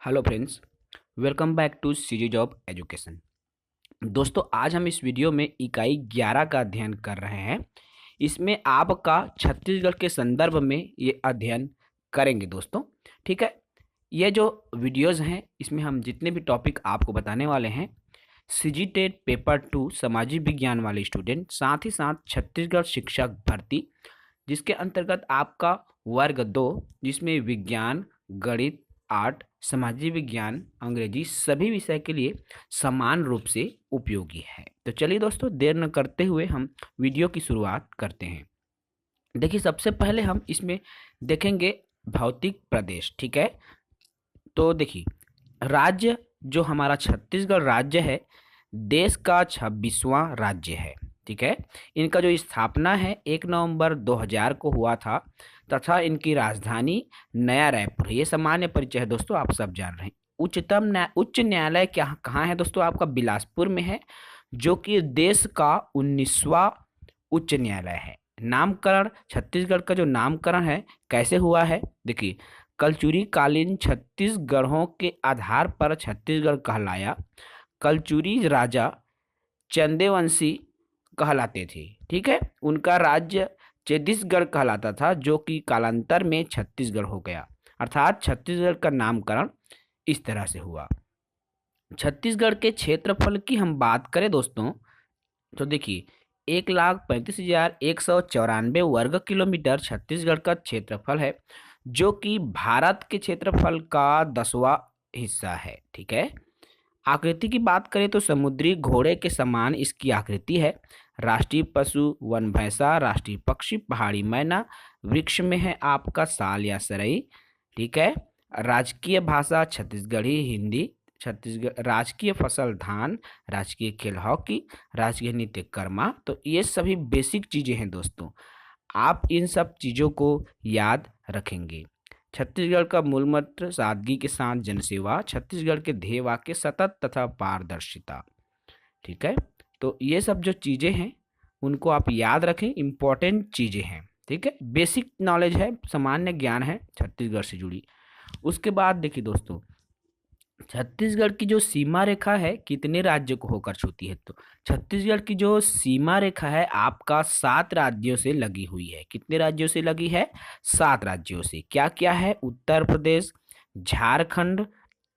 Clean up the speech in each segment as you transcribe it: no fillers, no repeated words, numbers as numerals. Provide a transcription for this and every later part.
Hello friends, welcome back to CG job education. दोस्तों, आज हम इस वीडियो में इकाई 11 का अध्ययन कर रहे हैं। इसमें आपका छत्तीसगढ़ के संदर्भ में ये अध्ययन करेंगे दोस्तों। ठीक है, ये जो वीडियोस हैं इसमें हम जितने भी टॉपिक आपको बताने वाले हैं, सीजी टेट पेपर 2 सामाजिक विज्ञान वाले स्टूडेंट, साथ ही साथ छत्तीसगढ़ शिक्षक भर्ती जिसके अंतर्गत आपका वर्ग 2 जिसमें विज्ञान, गणित, आर्ट, सामाजिक विज्ञान, अंग्रेजी सभी विषय के लिए समान रूप से उपयोगी है। तो चलिए दोस्तों, देर न करते हुए हम वीडियो की शुरुआत करते हैं। देखिए, सबसे पहले हम इसमें देखेंगे भौतिक प्रदेश। ठीक है, तो देखिए, राज्य जो हमारा छत्तीसगढ़ राज्य है देश का 26वां राज्य है। ठीक है, इनका जो स्थापना है 1 नवंबर 2000 को हुआ था तथा इनकी राजधानी नया रायपुर है। ये सामान्य परिचय है दोस्तों, आप सब जान रहे हैं। उच्च न्यायालय क्या कहाँ है दोस्तों? आपका बिलासपुर में है, जो कि देश का 19वां उच्च न्यायालय है। नामकरण, छत्तीसगढ़ का जो नामकरण है कैसे हुआ है? देखिए, कलचुरी कालीन छत्तीसगढ़ों के आधार पर छत्तीसगढ़ कहलाया। कलचुरी राजा चंदेवंशी कहलाते थे। ठीक है, उनका राज्य छत्तीसगढ़ कहलाता था, जो कि कालांतर में छत्तीसगढ़ हो गया। अर्थात छत्तीसगढ़ का नामकरण इस तरह से हुआ। छत्तीसगढ़ के क्षेत्रफल की हम बात करें दोस्तों, तो देखिए 1,35,194 वर्ग किलोमीटर छत्तीसगढ़ का क्षेत्रफल है, जो कि भारत के क्षेत्रफल का 10वां हिस्सा है। ठीक है, आकृति की बात करें तो समुद्री घोड़े के समान इसकी आकृति है। राष्ट्रीय पशु वन भैंसा, राष्ट्रीय पक्षी पहाड़ी मैना, वृक्ष में है आपका साल या सरई। ठीक है, राजकीय भाषा छत्तीसगढ़ी हिंदी, छत्तीसगढ़ राजकीय फसल धान, राजकीय खेल हॉकी, राजकीय नृत्य कर्मा। तो ये सभी बेसिक चीज़ें हैं दोस्तों, आप इन सब चीज़ों को याद रखेंगे। छत्तीसगढ़ का मूल मंत्र सादगी के साथ जनसेवा, छत्तीसगढ़ के ध्येय वाक्य सतत तथा पारदर्शिता। ठीक है, तो ये सब जो चीज़ें हैं उनको आप याद रखें, इम्पोर्टेंट चीज़ें हैं। ठीक है, बेसिक नॉलेज है, सामान्य ज्ञान है छत्तीसगढ़ से जुड़ी। उसके बाद देखिए दोस्तों, छत्तीसगढ़ की जो सीमा रेखा है कितने राज्यों को होकर छूती है? तो छत्तीसगढ़ की जो सीमा रेखा है आपका 7 राज्यों से लगी हुई है। कितने राज्यों से लगी है? 7 राज्यों से। क्या क्या है? उत्तर प्रदेश, झारखंड,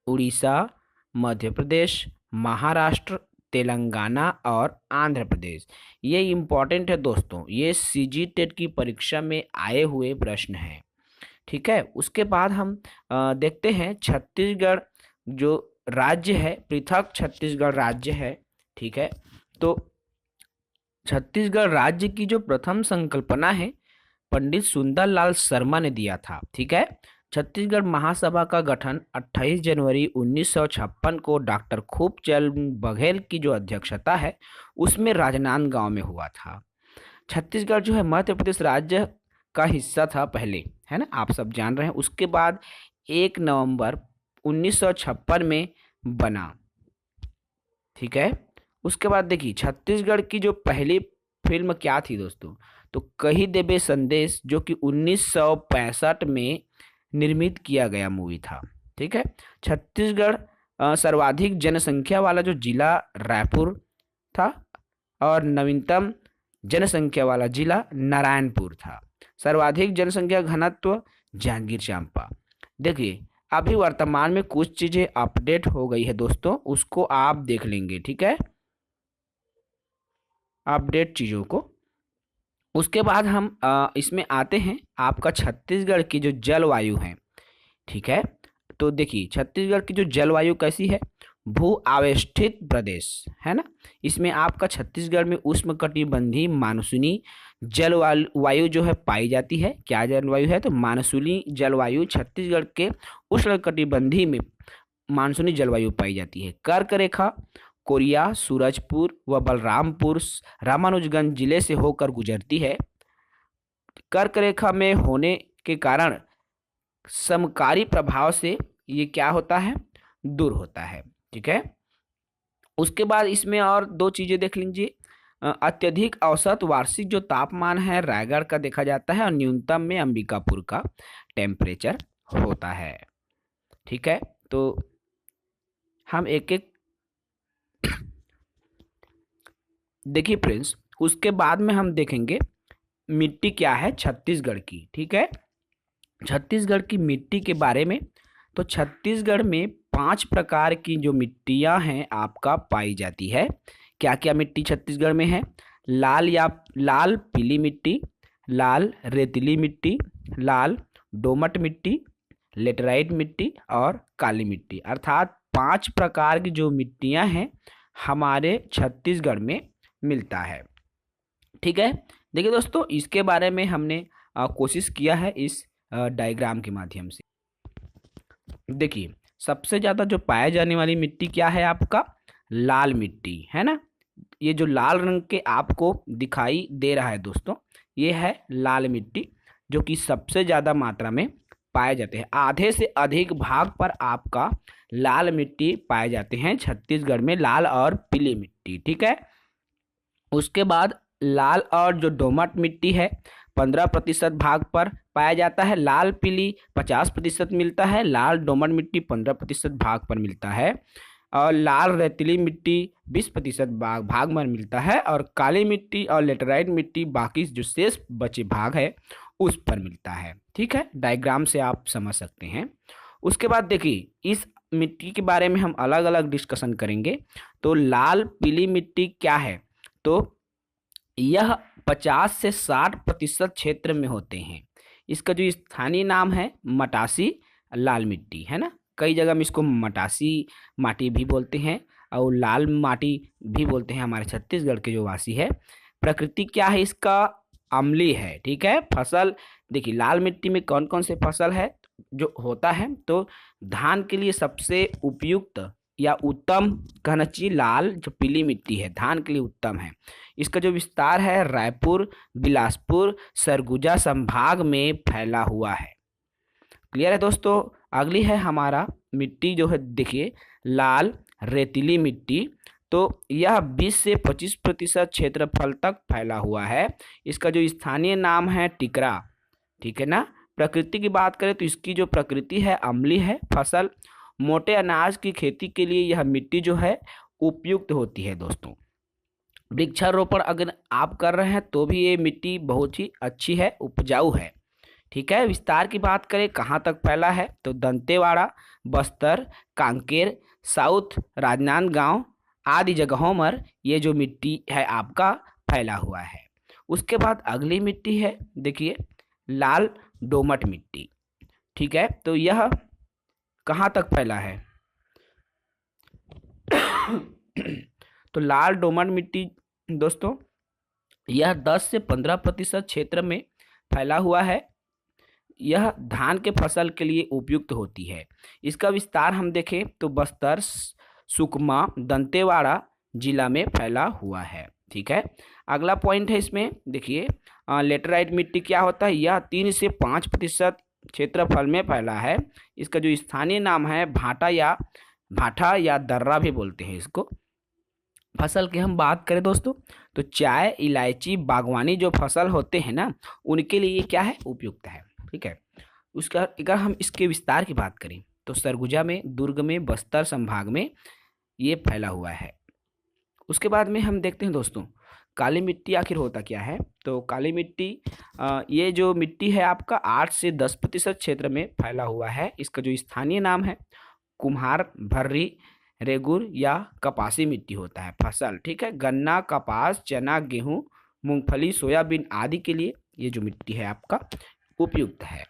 उड़ीसा, मध्य प्रदेश, महाराष्ट्र, तेलंगाना और आंध्र प्रदेश। ये इम्पॉर्टेंट है दोस्तों, ये सीजी टेट की परीक्षा में आए हुए प्रश्न हैं। ठीक है, उसके बाद हम देखते हैं छत्तीसगढ़ जो राज्य है, पृथक छत्तीसगढ़ राज्य है। ठीक है, तो छत्तीसगढ़ राज्य की जो प्रथम संकल्पना है पंडित सुंदरलाल शर्मा ने दिया था। ठीक है, छत्तीसगढ़ महासभा का गठन 28 जनवरी 1956 को डॉक्टर खूबचंद बघेल की जो अध्यक्षता है उसमें राजनांदगांव में हुआ था। छत्तीसगढ़ जो है मध्य प्रदेश राज्य का हिस्सा था पहले, है ना, आप सब जान रहे हैं। उसके बाद 1 नवंबर 1956 में बना। ठीक है, उसके बाद देखिए छत्तीसगढ़ की जो पहली फिल्म क्या थी दोस्तों? तो कही देबे संदेश, जो कि 1965 में निर्मित किया गया मूवी था। ठीक है, छत्तीसगढ़ सर्वाधिक जनसंख्या वाला जो जिला रायपुर था और नवीनतम जनसंख्या वाला जिला नारायणपुर था। सर्वाधिक जनसंख्या घनत्व जांजगीर चांपा। देखिए, अभी वर्तमान में कुछ चीजें अपडेट हो गई है दोस्तों, उसको आप देख लेंगे। ठीक है, अपडेट चीजों को। उसके बाद हम इसमें आते हैं आपका छत्तीसगढ़ की जो जलवायु है। ठीक है, तो देखिए छत्तीसगढ़ की जो जलवायु कैसी है? भू आवेष्टित प्रदेश है ना। इसमें आपका छत्तीसगढ़ में उष्णकटिबंधीय मानसूनी जलवायु जो है पाई जाती है। क्या जलवायु है? तो मानसूनी जलवायु छत्तीसगढ़ के उष्णकटिबंधीय में मानसूनी जलवायु पाई जाती है। कर्क रेखा कोरिया, सूरजपुर व बलरामपुर रामानुजगंज जिले से होकर गुजरती है। कर्क रेखा में होने के कारण समकारी प्रभाव से ये क्या होता है? दूर होता है। ठीक है, उसके बाद इसमें और दो चीजें देख लीजिए। अत्यधिक औसत वार्षिक जो तापमान है रायगढ़ का देखा जाता है और न्यूनतम में अंबिकापुर का टेम्परेचर होता है। ठीक है, तो हम एक एक देखिए फ्रेंड्स, उसके बाद में हम देखेंगे मिट्टी क्या है छत्तीसगढ़ की। ठीक है, छत्तीसगढ़ की मिट्टी के बारे में। तो छत्तीसगढ़ में 5 प्रकार की जो मिट्टियां हैं आपका पाई जाती है। क्या क्या मिट्टी छत्तीसगढ़ में है? लाल पीली मिट्टी, लाल रेतीली मिट्टी, लाल दोमट मिट्टी, लेटराइट मिट्टी और काली मिट्टी। अर्थात 5 प्रकार की जो मिट्टियां हैं हमारे छत्तीसगढ़ में मिलता है। ठीक है, देखिए दोस्तों, इसके बारे में हमने कोशिश किया है इस डायग्राम के माध्यम से। देखिए, सबसे ज़्यादा जो पाया जाने वाली मिट्टी क्या है आपका? लाल मिट्टी है ना। ये जो लाल रंग के आपको दिखाई दे रहा है दोस्तों, ये है लाल मिट्टी, जो कि सबसे ज़्यादा मात्रा में पाए जाते हैं। आधे से अधिक भाग पर आपका लाल मिट्टी पाए जाते हैं छत्तीसगढ़ में, लाल और पीली मिट्टी। ठीक है, उसके बाद लाल और जो दोमट मिट्टी है 15% भाग पर पाया जाता है। लाल पीली 50% मिलता है, लाल दोमट मिट्टी 15% भाग पर मिलता है, और लाल रेतीली मिट्टी 20% भाग पर मिलता है, और काली मिट्टी और लेटराइट मिट्टी बाकी जो शेष बचे भाग है उस पर मिलता है। ठीक है, डायग्राम से आप समझ सकते हैं। उसके बाद देखिए, इस मिट्टी के बारे में हम अलग अलग डिस्कशन करेंगे। तो लाल पीली मिट्टी क्या है? तो यह 50 से 60% क्षेत्र में होते हैं। इसका जो स्थानीय नाम है मटासी लाल मिट्टी है ना। कई जगह में इसको मटासी माटी भी बोलते हैं और लाल माटी भी बोलते हैं हमारे छत्तीसगढ़ के जो वासी है। प्रकृति क्या है इसका? अम्लीय है। ठीक है, फसल देखिए लाल मिट्टी में कौन कौन से फसल है जो होता है? तो धान के लिए सबसे उपयुक्त या उत्तम कहना चाहिए लाल जो पीली मिट्टी है धान के लिए उत्तम है। इसका जो विस्तार है रायपुर, बिलासपुर, सरगुजा संभाग में फैला हुआ है। क्लियर है दोस्तों? अगली है हमारा मिट्टी जो है, देखिए लाल रेतीली मिट्टी। तो यह 20 से 25% क्षेत्रफल तक फैला हुआ है। इसका जो स्थानीय नाम है टिकरा। ठीक है ना। प्रकृति की बात करें तो इसकी जो प्रकृति है अम्लीय है। फसल मोटे अनाज की खेती के लिए यह मिट्टी जो है उपयुक्त होती है दोस्तों। वृक्षारोपण अगर आप कर रहे हैं तो भी ये मिट्टी बहुत ही अच्छी है, उपजाऊ है। ठीक है, विस्तार की बात करें कहाँ तक फैला है? तो दंतेवाड़ा, बस्तर, कांकेर, साउथ राजनांदगांव आदि जगहों पर ये जो मिट्टी है आपका फैला हुआ है। उसके बाद अगली मिट्टी है, देखिए लाल दोमट मिट्टी। ठीक है, तो यह कहाँ तक फैला है? तो लाल दोमट मिट्टी दोस्तों यह 10 से 15% क्षेत्र में फैला हुआ है। यह धान के फसल के लिए उपयुक्त होती है। इसका विस्तार हम देखें तो बस्तर, सुकमा, दंतेवाड़ा जिला में फैला हुआ है। ठीक है, अगला पॉइंट है इसमें, देखिए लेटराइट मिट्टी क्या होता है? यह 3 से 5% क्षेत्रफल में फैला है। इसका जो स्थानीय नाम है भाटा या दर्रा भी बोलते हैं इसको। फसल की हम बात करें दोस्तों तो चाय, इलायची, बागवानी जो फसल होते हैं ना उनके लिए क्या है? उपयुक्त है। ठीक है, उसका अगर हम इसके विस्तार की बात करें तो सरगुजा में, दुर्ग में, बस्तर संभाग में ये फैला हुआ है। उसके बाद में हम देखते हैं दोस्तों काली मिट्टी आखिर होता क्या है? तो काली मिट्टी ये जो मिट्टी है आपका 8 से 10% क्षेत्र में फैला हुआ है। इसका जो स्थानीय नाम है कुम्हार, भर्री, रेगुर या कपासी मिट्टी होता है। फसल ठीक है, गन्ना, कपास, चना, गेहूं, मूंगफली, सोयाबीन आदि के लिए ये जो मिट्टी है आपका उपयुक्त है।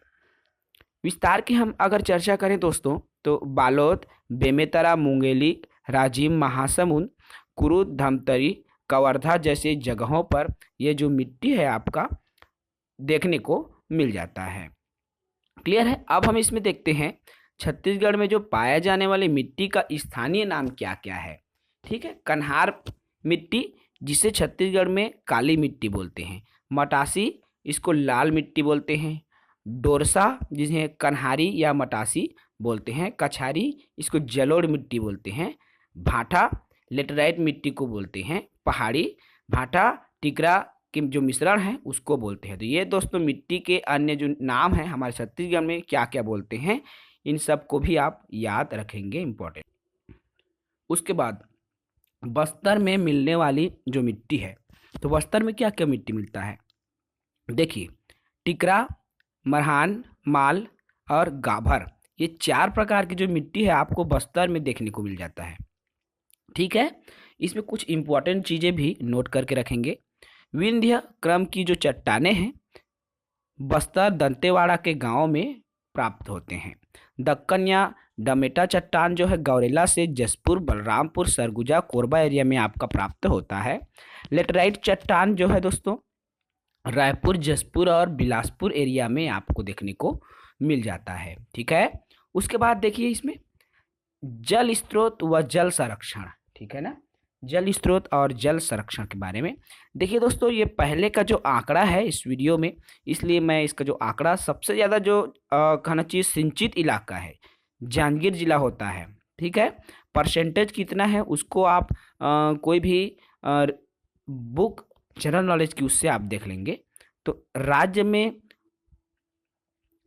विस्तार की हम अगर चर्चा करें दोस्तों तो बालोद, बेमेतरा, मुंगेली, राजिम, महासमुंद, कुरुद, धमतरी, कवर्धा जैसे जगहों पर ये जो मिट्टी है आपका देखने को मिल जाता है। क्लियर है? अब हम इसमें देखते हैं छत्तीसगढ़ में जो पाया जाने वाली मिट्टी का स्थानीय नाम क्या क्या है। ठीक है, कन्हार मिट्टी जिसे छत्तीसगढ़ में काली मिट्टी बोलते हैं, मटासी इसको लाल मिट्टी बोलते हैं, डोरसा जिसे कन्हारी या मटासी बोलते हैं, कछारी इसको जलोढ़ मिट्टी बोलते हैं, भाटा लेटराइट मिट्टी को बोलते हैं, पहाड़ी भाटा टिकरा के जो मिश्रण है उसको बोलते हैं। तो ये दोस्तों मिट्टी के अन्य जो नाम है हमारे छत्तीसगढ़ में क्या क्या बोलते हैं इन सब को भी आप याद रखेंगे, इम्पोर्टेंट। उसके बाद बस्तर में मिलने वाली जो मिट्टी है, तो बस्तर में क्या क्या मिट्टी मिलता है? देखिए, टिकरा, मरहान, माल और गाभर, ये 4 प्रकार की जो मिट्टी है आपको बस्तर में देखने को मिल जाता है। ठीक है, इसमें कुछ इंपॉर्टेंट चीज़ें भी नोट करके रखेंगे। विंध्य क्रम की जो चट्टानें हैं बस्तर दंतेवाड़ा के गांव में प्राप्त होते हैं। दक्कन या डमेटा चट्टान जो है गौरेला से जसपुर, बलरामपुर, सरगुजा, कोरबा एरिया में आपका प्राप्त होता है। लेटराइट चट्टान जो है दोस्तों रायपुर, जसपुर और बिलासपुर एरिया में आपको देखने को मिल जाता है। ठीक है, उसके बाद देखिए इसमें जल स्रोत व जल संरक्षण, ठीक है ना, जल स्रोत और जल संरक्षण के बारे में देखिए दोस्तों। ये पहले का जो आंकड़ा है इस वीडियो में, इसलिए मैं इसका जो आंकड़ा सबसे ज़्यादा जो कहना चाहिए सिंचित इलाका है जांजगीर जिला होता है। ठीक है, परसेंटेज कितना है उसको आप कोई भी बुक जनरल नॉलेज की उससे आप देख लेंगे। तो राज्य में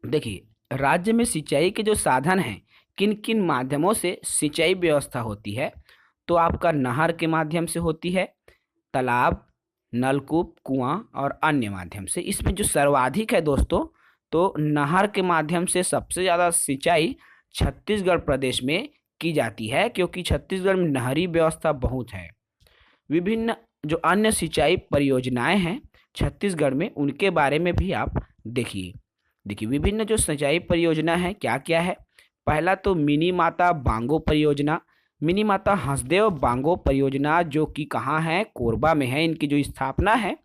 देखिए, राज्य में सिंचाई के जो साधन हैं, किन किन माध्यमों से सिंचाई व्यवस्था होती है, तो आपका नहर के माध्यम से होती है, तालाब, नलकूप, कुआं और अन्य माध्यम से। इसमें जो सर्वाधिक है दोस्तों, तो नहर के माध्यम से सबसे ज़्यादा सिंचाई छत्तीसगढ़ प्रदेश में की जाती है, क्योंकि छत्तीसगढ़ में नहरी व्यवस्था बहुत है। विभिन्न जो अन्य सिंचाई परियोजनाएं हैं छत्तीसगढ़ में, उनके बारे में भी आप देखिए। विभिन्न जो सिंचाई परियोजना है क्या क्या है? पहला तो मिनी माता बांगो परियोजना, मिनी माता हंसदेव बांगो परियोजना, जो कि कहाँ है? कोरबा में है। इनकी जो स्थापना है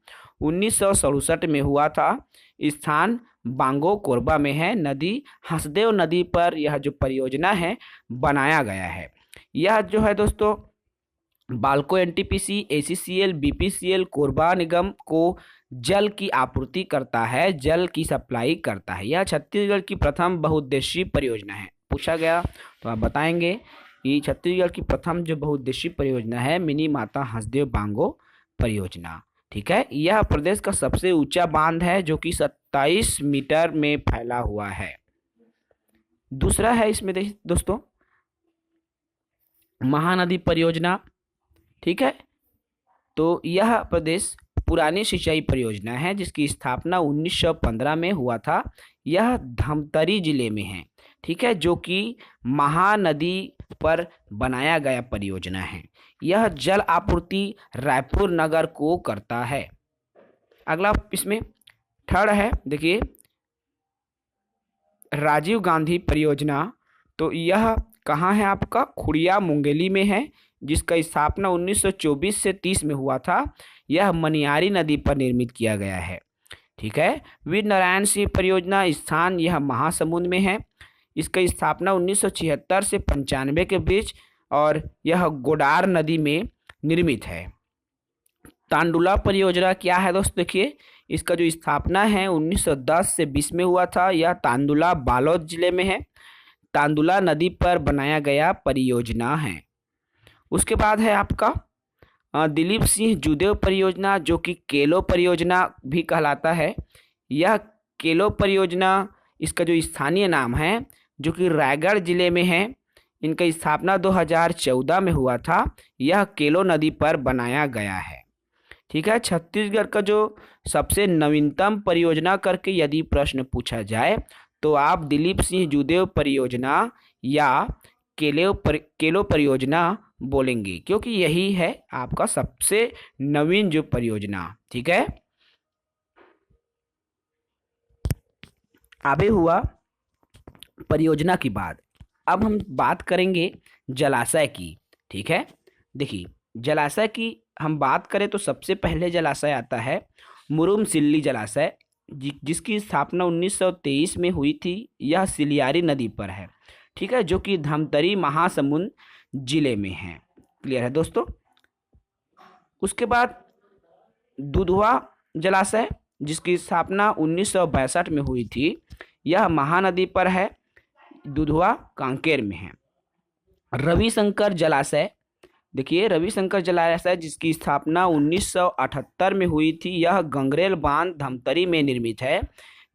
1967 में हुआ था। स्थान बांगो कोरबा में है। नदी हंसदेव नदी पर यह जो परियोजना है बनाया गया है। यह जो है दोस्तों Balco NTPC, ACCL, BPCL, Korba निगम को जल की आपूर्ति करता है, जल की सप्लाई करता है। यह छत्तीसगढ़ की प्रथम बहुउद्देशीय परियोजना है। पूछा गया तो आप बताएंगे कि छत्तीसगढ़ की प्रथम जो बहुउद्देशीय परियोजना है मिनी माता हंसदेव बांगो परियोजना। ठीक है, यह प्रदेश का सबसे ऊंचा बांध है जो कि 27 मीटर में फैला हुआ है। दूसरा है इसमें दोस्तों महानदी परियोजना। ठीक है, तो यह प्रदेश पुरानी सिंचाई परियोजना है जिसकी स्थापना 1915 में हुआ था। यह धमतरी जिले में है। ठीक है, जो कि महानदी पर बनाया गया परियोजना है। यह जल आपूर्ति रायपुर नगर को करता है। अगला इसमें थर्ड है, देखिए राजीव गांधी परियोजना। तो यह कहाँ है? आपका खुड़िया मुंगेली में है, जिसका स्थापना 1924 से 30 में हुआ था। यह मनियारी नदी पर निर्मित किया गया है। ठीक है, वीर नारायण सिंह परियोजना, स्थान यह महासमुंद में है। इसका स्थापना 1976 से 95 के बीच और यह गोडार नदी में निर्मित है। तांडुला परियोजना क्या है दोस्त? देखिए, इसका जो स्थापना है 1910 से 20 में हुआ था। यह तांडुला बालोद जिले में है। तांडुला नदी पर बनाया गया परियोजना है। उसके बाद है आपका दिलीप सिंह जूदेव परियोजना, जो कि केलो परियोजना भी कहलाता है। यह केलो परियोजना इसका जो स्थानीय नाम है, जो कि रायगढ़ जिले में है। इनका स्थापना 2014 में हुआ था। यह केलो नदी पर बनाया गया है। ठीक है, छत्तीसगढ़ का जो सबसे नवीनतम परियोजना करके यदि प्रश्न पूछा जाए तो आप दिलीप सिंह जूदेव परियोजना या केलो परियोजना बोलेंगे, क्योंकि यही है आपका सबसे नवीन जो परियोजना। ठीक है, आगे हुआ परियोजना की बात। अब हम बात करेंगे जलाशय की। ठीक है, देखिए जलाशय की हम बात करें तो सबसे पहले जलाशय आता है मुरुम सिल्ली जलाशय, जिसकी स्थापना 1923 में हुई थी। यह सिलियारी नदी पर है। ठीक है, जो कि धमतरी महासमुंद जिले में है। क्लियर है दोस्तों? उसके बाद दुधवा जलाशय, जिसकी स्थापना 1962 में हुई थी। यह महानदी पर है, दुधवा कांकेर में है। रविशंकर जलाशय, देखिए रविशंकर जलाशय जिसकी स्थापना 1978 में हुई थी। यह गंगरेल बांध धमतरी में निर्मित है,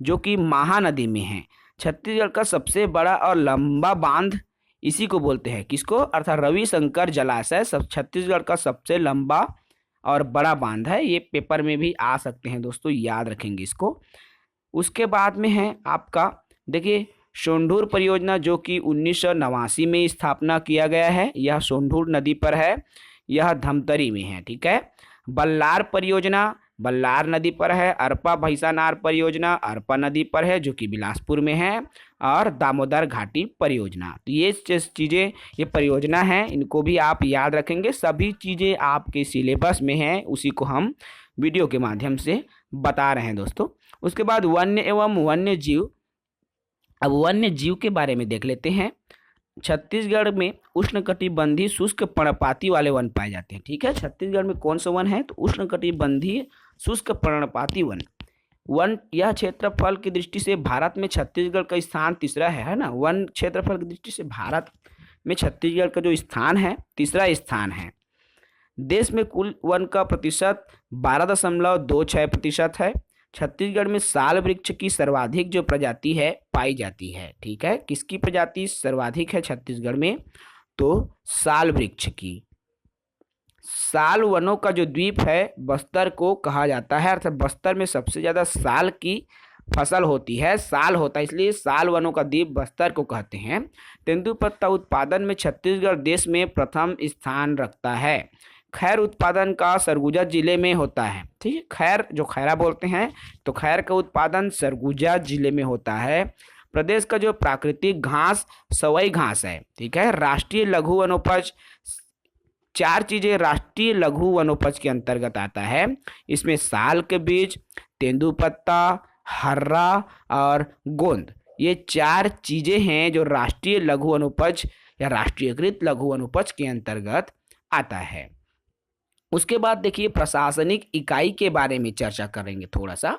जो कि महानदी में है। छत्तीसगढ़ का सबसे बड़ा और लंबा बांध इसी को बोलते हैं, किसको, अर्थात रविशंकर जलाशय सब छत्तीसगढ़ का सबसे लंबा और बड़ा बांध है। ये पेपर में भी आ सकते हैं दोस्तों, याद रखेंगे इसको। उसके बाद में है आपका, देखिए, सोंढूर परियोजना जो कि 1989 में स्थापना किया गया है। यह सोंढूर नदी पर है, यह धमतरी में है, ठीक है। बल्लार परियोजना बल्लार नदी पर है। अरपा भैंसानार परियोजना अरपा नदी पर है जो कि बिलासपुर में है। और दामोदर घाटी परियोजना, तो ये चीज़ें, ये परियोजना है, इनको भी आप याद रखेंगे। सभी चीज़ें आपके सिलेबस में हैं, उसी को हम वीडियो के माध्यम से बता रहे हैं दोस्तों। उसके बाद वन्य एवं वन्य जीव। अब वन्य जीव के बारे में देख लेते हैं। छत्तीसगढ़ में उष्णकटिबंधीय शुष्क पर्णपाती वाले वन पाए जाते हैं, ठीक है। छत्तीसगढ़ में कौन सा वन है, तो उष्णकटिबंधीय शुष्क पर्णपाती वन यह क्षेत्रफल की दृष्टि से भारत में छत्तीसगढ़ का स्थान तीसरा है ना। वन क्षेत्रफल की दृष्टि से भारत में छत्तीसगढ़ का जो स्थान है, तीसरा स्थान है। देश में कुल वन का प्रतिशत 12.26% है। छत्तीसगढ़ में साल वृक्ष की सर्वाधिक जो प्रजाति है पाई जाती है, ठीक है। किसकी प्रजाति सर्वाधिक है छत्तीसगढ़ में, तो साल वृक्ष की। साल वनों का जो द्वीप है बस्तर को कहा जाता है, अर्थात बस्तर में सबसे ज्यादा साल की फसल होती है, साल होता है, इसलिए साल वनों का द्वीप बस्तर को कहते हैं। तेंदुपत्ता उत्पादन में छत्तीसगढ़ देश में प्रथम स्थान रखता है। खैर उत्पादन का सरगुजा जिले में होता है, ठीक है। खैर जो खैरा बोलते हैं, तो खैर का उत्पादन सरगुजा जिले में होता है। प्रदेश का जो प्राकृतिक घास सवई घास है, ठीक है। राष्ट्रीय लघु वनोपज, चार चीजें राष्ट्रीय लघु वनोपज के अंतर्गत आता है। इसमें साल के बीज, तेंदुपत्ता, हर्रा और गोंद, ये चार चीजें हैं जो राष्ट्रीय लघु वनोपज या राष्ट्रीयकृत लघु वनोपज के अंतर्गत आता है। उसके बाद देखिए प्रशासनिक इकाई के बारे में चर्चा करेंगे थोड़ा सा।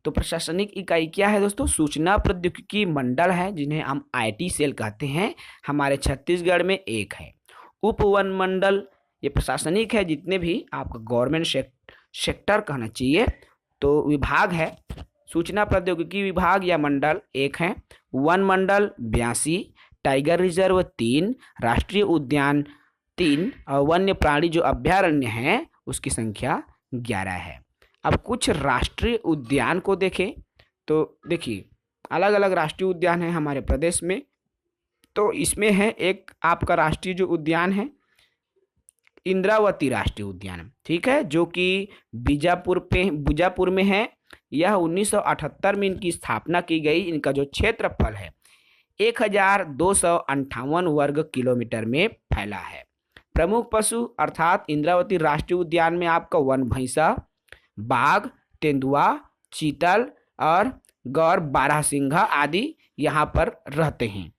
तो प्रशासनिक इकाई क्या है दोस्तों, सूचना प्रौद्योगिकी मंडल है, जिन्हें हम आईटी सेल कहते हैं, हमारे छत्तीसगढ़ में एक है। उप वन मंडल, ये प्रशासनिक है, जितने भी आपका गवर्नमेंट सेक्टर कहना चाहिए, तो विभाग है। सूचना प्रौद्योगिकी विभाग या मंडल एक है। वन मंडल 82, टाइगर रिजर्व 3, राष्ट्रीय उद्यान 3 और वन्य प्राणी जो अभ्यारण्य है उसकी संख्या 11 है। अब कुछ राष्ट्रीय उद्यान को देखें तो देखिए अलग अलग राष्ट्रीय उद्यान है हमारे प्रदेश में। तो इसमें है एक आपका राष्ट्रीय जो उद्यान है इंद्रावती राष्ट्रीय उद्यान, ठीक है, जो कि बीजापुर में है। यह 1978 में इनकी स्थापना की गई। इनका जो क्षेत्रफल है 1258 वर्ग किलोमीटर में फैला है। प्रमुख पशु अर्थात इंद्रावती राष्ट्रीय उद्यान में आपका वन भैंसा, बाघ, तेंदुआ, चीतल और गौर बारहसिंघा आदि यहाँ पर रहते हैं।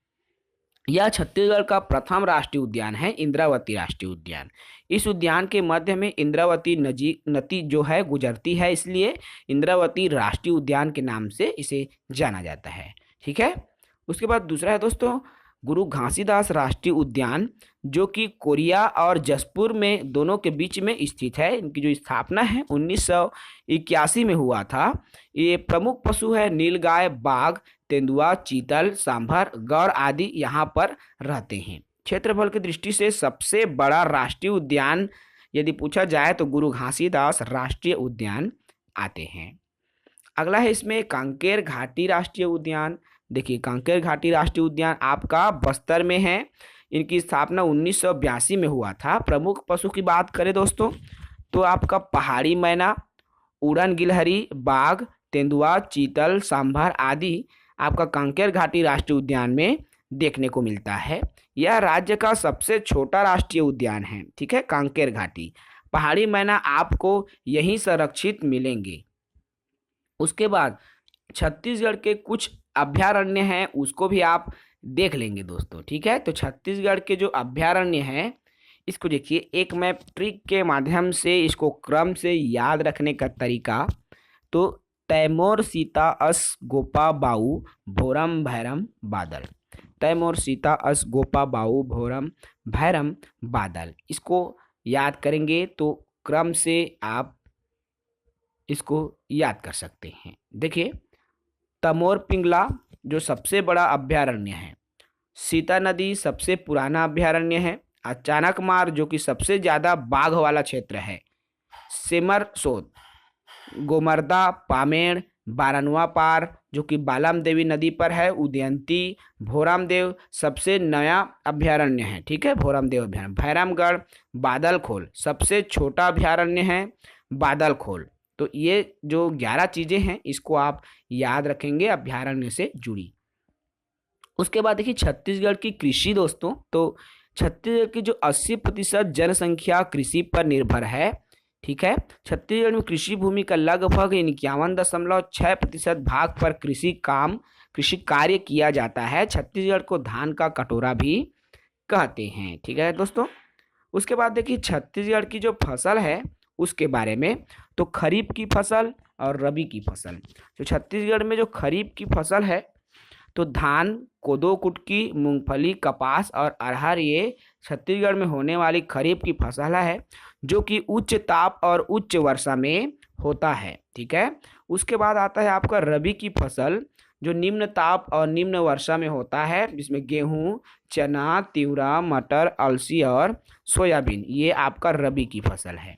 यह छत्तीसगढ़ का प्रथम राष्ट्रीय उद्यान है, इंद्रावती राष्ट्रीय उद्यान। इस उद्यान के मध्य में इंद्रावती नदी जो है गुजरती है, इसलिए इंद्रावती राष्ट्रीय उद्यान के नाम से इसे जाना जाता है, ठीक है। उसके बाद दूसरा है दोस्तों गुरु घासीदास राष्ट्रीय उद्यान, जो कि कोरिया और जसपुर में दोनों के बीच में स्थित है। इनकी जो स्थापना है 1981 में हुआ था। ये प्रमुख पशु है नीलगाय, बाघ, तेंदुआ, चीतल, सांभर, गौर आदि यहाँ पर रहते हैं। क्षेत्रफल की दृष्टि से सबसे बड़ा राष्ट्रीय उद्यान यदि पूछा जाए तो गुरु घासीदास राष्ट्रीय उद्यान आते हैं। अगला है इसमें कांकेर घाटी राष्ट्रीय उद्यान। देखिए कांकेर घाटी राष्ट्रीय उद्यान आपका बस्तर में है। इनकी स्थापना 1982 में हुआ था। प्रमुख पशु की बात करें दोस्तों तो आपका पहाड़ी मैना, उड़न गिलहरी, बाघ, तेंदुआ, चीतल, सांभर आदि आपका कांकेर घाटी राष्ट्रीय उद्यान में देखने को मिलता है। यह राज्य का सबसे छोटा राष्ट्रीय उद्यान है, ठीक है, कांकेर घाटी। पहाड़ी मैना आपको यहीं संरक्षित मिलेंगे। उसके बाद छत्तीसगढ़ के कुछ अभयारण्य हैं, उसको भी आप देख लेंगे दोस्तों, ठीक है। तो छत्तीसगढ़ के जो अभयारण्य हैं इसको देखिए, एक मैं ट्रिक के माध्यम से इसको क्रम से याद रखने का तरीका, तो तैमूर, सीता, अस, गोपा, बाऊ, भोरम, भैरम, बादल। तैमूर, सीता, अस, गोपा, बाऊ, भोरम, भैरम, बादल, इसको याद करेंगे तो क्रम से आप इसको याद कर सकते हैं। देखिए तमोर पिंगला, जो सबसे बड़ा अभ्यारण्य है। सीता नदी सबसे पुराना अभ्यारण्य है। अचानकमार जो कि सबसे ज्यादा बाघ वाला क्षेत्र है। सेमरसोद, गोमर्दा, पामेड़, बारनवा पार जो कि बालम देवी नदी पर है, उदयंती, भोरामदेव सबसे नया अभ्यारण्य है। ठीक है, भोरामदेव अभ्यारण्य। भैरमगढ़, बादलखोल सबसे छोटा अभ्यारण्य है, बादलखोल। तो ये जो 11 चीजें हैं इसको आप याद रखेंगे अभ्यारण्य से जुड़ी। उसके बाद देखिए छत्तीसगढ़ की कृषि दोस्तों, तो छत्तीसगढ़ की जो 80% जनसंख्या कृषि पर निर्भर है। ठीक है, छत्तीसगढ़ में कृषि भूमि का लगभग 51.6% भाग पर कृषि कार्य किया जाता है। छत्तीसगढ़ को धान का कटोरा भी कहते हैं। ठीक है दोस्तों, उसके बाद देखिए छत्तीसगढ़ की जो फसल है उसके बारे में, तो खरीफ की फसल और रबी की फसल। तो छत्तीसगढ़ में जो खरीफ की फसल है तो धान, कोदो, कुटकी, मूंगफली, कपास और अरहर ये छत्तीसगढ़ में होने वाली खरीफ की फसल है जो कि उच्च ताप और उच्च वर्षा में होता है। ठीक है, उसके बाद आता है आपका रबी की फसल जो निम्न ताप और निम्न वर्षा में होता है, जिसमें गेहूं, चना, तिवरा, मटर, अलसी और सोयाबीन ये आपका रबी की फसल है।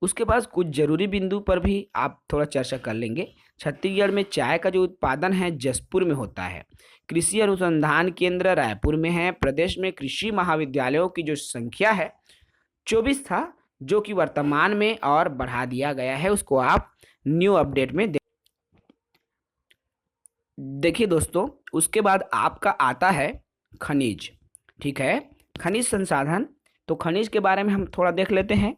उसके बाद कुछ जरूरी बिंदु पर भी आप थोड़ा चर्चा कर लेंगे। छत्तीसगढ़ में चाय का जो उत्पादन है जसपुर में होता है। कृषि अनुसंधान केंद्र रायपुर में है। प्रदेश में कृषि महाविद्यालयों की जो संख्या है 24 था, जो कि वर्तमान में और बढ़ा दिया गया है। उसको आप न्यू अपडेट में देखिए दोस्तों। उसके बाद आपका आता है खनिज। ठीक है, खनिज संसाधन, तो खनिज के बारे में हम थोड़ा देख लेते हैं।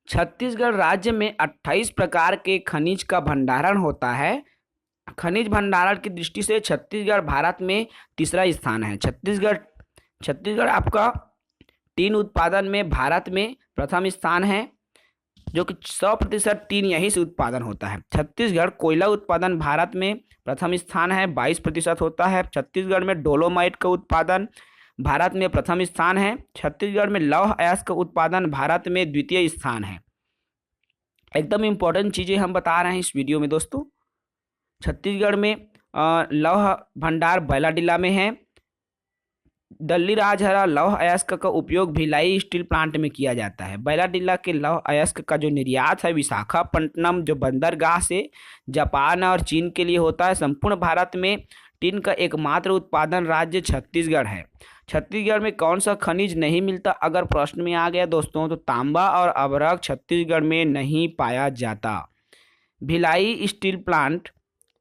छत्तीसगढ़ राज्य में 28 प्रकार के खनिज का भंडारण होता है। खनिज भंडारण की दृष्टि से छत्तीसगढ़ भारत में तीसरा स्थान है। छत्तीसगढ़ आपका टीन उत्पादन में भारत में प्रथम स्थान है, जो कि 100% टीन यहीं से उत्पादन होता है। छत्तीसगढ़ कोयला उत्पादन भारत में प्रथम स्थान है, 22% होता है। छत्तीसगढ़ में डोलोमाइट का उत्पादन भारत में प्रथम स्थान है। छत्तीसगढ़ में लौह अयस्क का उत्पादन भारत में द्वितीय स्थान है। एकदम इंपॉर्टेंट चीजें हम बता रहे हैं इस वीडियो में दोस्तों। छत्तीसगढ़ में लौह भंडार बैलाडीला में है। दल्ली राजहरा लौह अयस्क का उपयोग भिलाई स्टील प्लांट में किया जाता है। बैलाडीला के लौह अयस्क का जो निर्यात है विशाखापट्टनम जो बंदरगाह से जापान और चीन के लिए होता है। संपूर्ण भारत में टीन का एकमात्र उत्पादन राज्य छत्तीसगढ़ है। छत्तीसगढ़ में कौन सा खनिज नहीं मिलता, अगर प्रश्न में आ गया दोस्तों, तो तांबा और अभ्रक छत्तीसगढ़ में नहीं पाया जाता। भिलाई स्टील प्लांट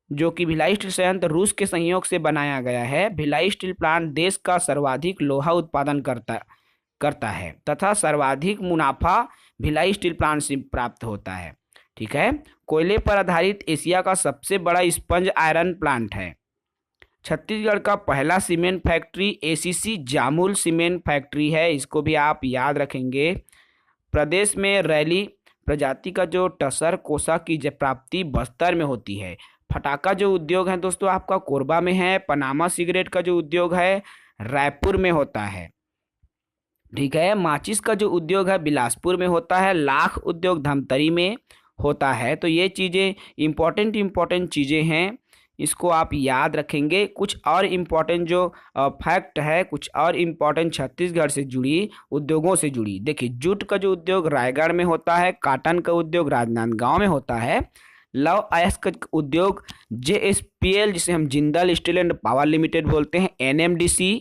जो कि भिलाई स्टील संयंत्र रूस के सहयोग से बनाया गया है। भिलाई स्टील प्लांट देश का सर्वाधिक लोहा उत्पादन करता है तथा सर्वाधिक मुनाफा भिलाई स्टील प्लांट से प्राप्त होता है। ठीक है, कोयले पर आधारित एशिया का सबसे बड़ा स्पंज आयरन प्लांट है। छत्तीसगढ़ का पहला cement factory ACC Jamul cement factory है, इसको भी आप याद रखेंगे। प्रदेश में रैली प्रजाति का जो टसर कोसा की प्राप्ति बस्तर में होती है। फटाका जो उद्योग है दोस्तों आपका कोरबा में है। पनामा सिगरेट का जो उद्योग है रायपुर में होता है। ठीक है, माचिस का जो उद्योग है बिलासपुर में होता है। लाख उद्योग धमतरी में होता है। तो ये चीज़ें इम्पोर्टेंट चीज़ें हैं, इसको आप याद रखेंगे। कुछ और इम्पोर्टेंट जो फैक्ट है, कुछ और इम्पोर्टेंट छत्तीसगढ़ से जुड़ी उद्योगों से जुड़ी, देखिए जूट का जो उद्योग रायगढ़ में होता है। काटन का उद्योग राजनांदगांव में होता है। लौह अयस्क का उद्योग JSPL जिसे हम Jindal steel and power limited बोलते हैं, NMDC,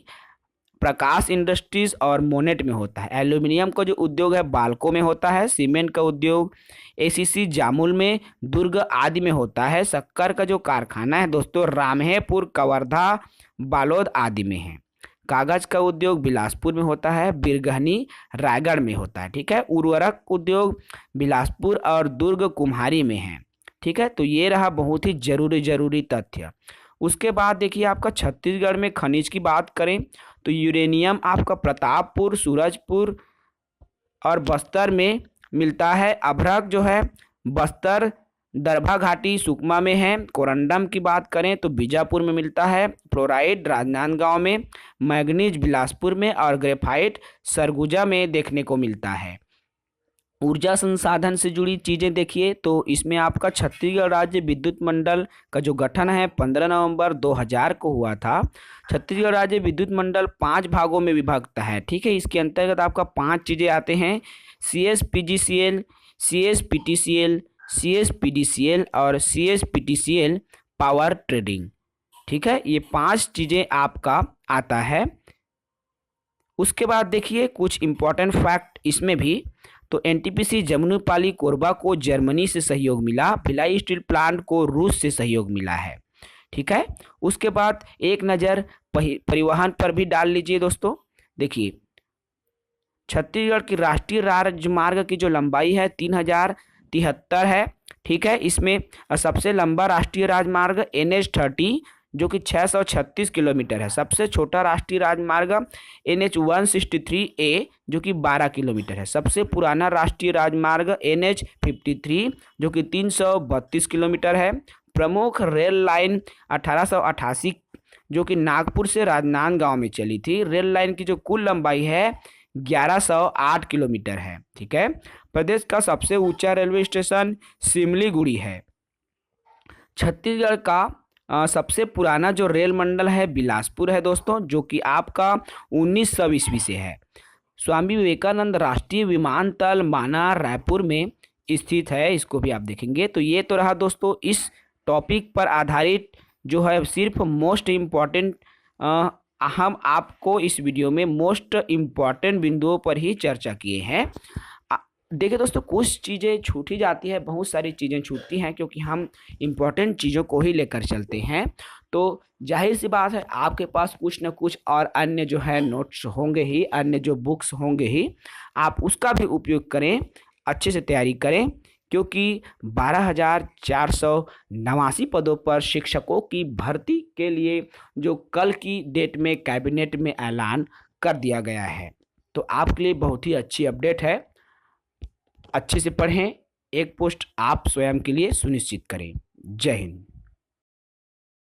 प्रकाश इंडस्ट्रीज और मोनेट में होता है। एल्यूमिनियम का जो उद्योग है बाल्को में होता है। सीमेंट का उद्योग ACC जामुल में, दुर्ग आदि में होता है। शक्कर का जो कारखाना है दोस्तों रामहेपुर, कवर्धा, बालोद आदि में है। कागज का उद्योग बिलासपुर में होता है। बिरगहनी रायगढ़ में होता है। ठीक है, उर्वरक उद्योग बिलासपुर और दुर्ग कुम्हारी में है। ठीक है, तो ये रहा बहुत ही जरूरी तथ्य। उसके बाद देखिए आपका छत्तीसगढ़ में खनिज की बात करें तो यूरेनियम आपका प्रतापपुर, सूरजपुर और बस्तर में मिलता है। अभ्रक जो है बस्तर, दरभा घाटी, सुकमा में है। कोरंडम की बात करें तो बीजापुर में मिलता है। फ्लोराइड राजनांदगांव में, मैग्नीज बिलासपुर में और ग्रेफाइट सरगुजा में देखने को मिलता है। ऊर्जा संसाधन से जुड़ी चीजें देखिए तो इसमें आपका छत्तीसगढ़ राज्य विद्युत मंडल का जो गठन है 15 नवंबर 2000 को हुआ था। छत्तीसगढ़ राज्य विद्युत मंडल 5 भागों में विभक्त है, ठीक है। इसके अंतर्गत आपका 5 चीजें आते हैं: CSPGCL, CSPTCL, CSPDCL और CSPTCL पावर ट्रेडिंग, ठीक है। ये 5 चीजें आपका आता है। उसके बाद देखिए कुछ इंपॉर्टेंट फैक्ट इसमें भी। तो एनटीपीसी जमुनापाली कोरबा को जर्मनी से सहयोग मिला, भिलाई स्टील प्लांट को रूस से सहयोग मिला है, ठीक है। उसके बाद एक नज़र परिवहन पर भी डाल लीजिए दोस्तों। देखिए छत्तीसगढ़ की राष्ट्रीय राजमार्ग की जो लंबाई है 3073 है, ठीक है। इसमें सबसे लंबा राष्ट्रीय राजमार्ग NH30 जो कि 636 किलोमीटर है। सबसे छोटा राष्ट्रीय राजमार्ग NH163A जो कि 12 किलोमीटर है। सबसे पुराना राष्ट्रीय राजमार्ग NH53 जो कि 332 किलोमीटर है। प्रमुख रेल लाइन 1888 जो कि नागपुर से राजनांदगांव में चली थी। रेल लाइन की जो कुल लंबाई है 1108 किलोमीटर है, ठीक है। प्रदेश का सबसे ऊंचा रेलवे स्टेशन सिमलीगुड़ी है। छत्तीसगढ़ का सबसे पुराना जो रेल मंडल है बिलासपुर है दोस्तों, जो कि आपका 1900 ईस्वी से है। स्वामी विवेकानंद राष्ट्रीय विमानतल माना रायपुर में स्थित है, इसको भी आप देखेंगे। तो ये तो रहा दोस्तों इस टॉपिक पर आधारित जो है सिर्फ मोस्ट इम्पॉर्टेंट, हम आपको इस वीडियो में मोस्ट इम्पॉर्टेंट बिंदुओं पर ही चर्चा किए हैं। देखिए दोस्तों कुछ चीज़ें छूटी जाती है, बहुत सारी चीज़ें छूटती हैं क्योंकि हम इम्पोर्टेंट चीज़ों को ही लेकर चलते हैं। तो जाहिर सी बात है आपके पास कुछ न कुछ और अन्य जो है नोट्स होंगे ही, अन्य जो बुक्स होंगे ही, आप उसका भी उपयोग करें, अच्छे से तैयारी करें, क्योंकि 12,489 पदों पर शिक्षकों की भर्ती के लिए जो कल की डेट में कैबिनेट में ऐलान कर दिया गया है। तो आपके लिए बहुत ही अच्छी अपडेट है। अच्छे से पढ़ें, एक पोस्ट आप स्वयं के लिए सुनिश्चित करें। जय हिंद।